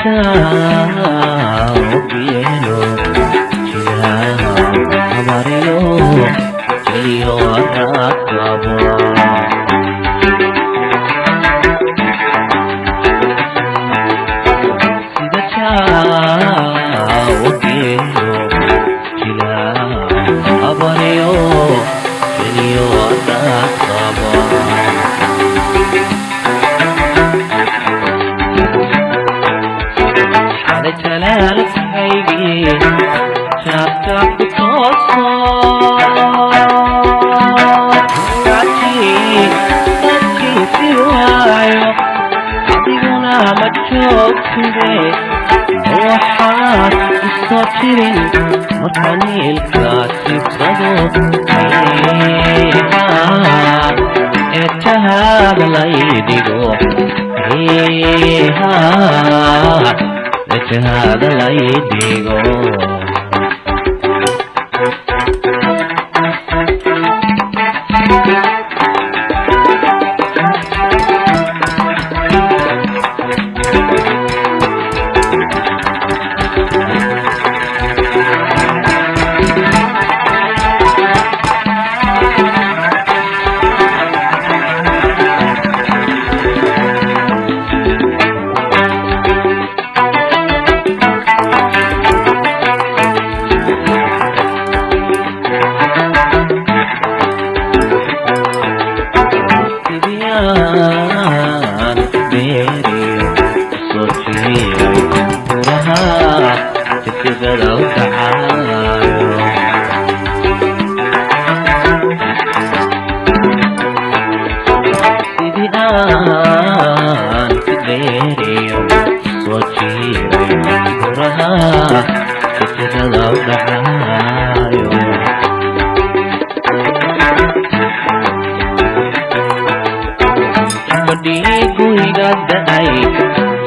geelo jiraa abaariyo jeliyo raadkaba sida jaawo geelo jiraa abaariyo jeliyo raadkaba جلالك هيجي شافتك بتوصل تحكي في وعيه حبيبنا ما تشوف كده روحات الساطرين مكاني الكاتب صدق اتهاب لا يدقو هذا لا يديغو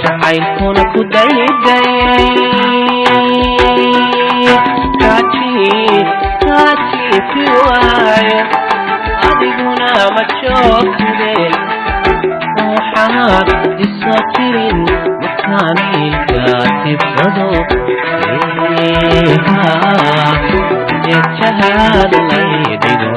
jacaylkuna ku daydaykaajiifi waayo adiguna ma joogtide waxaad isoo jirin makaaniilkaatibsado ejahaad laydhigo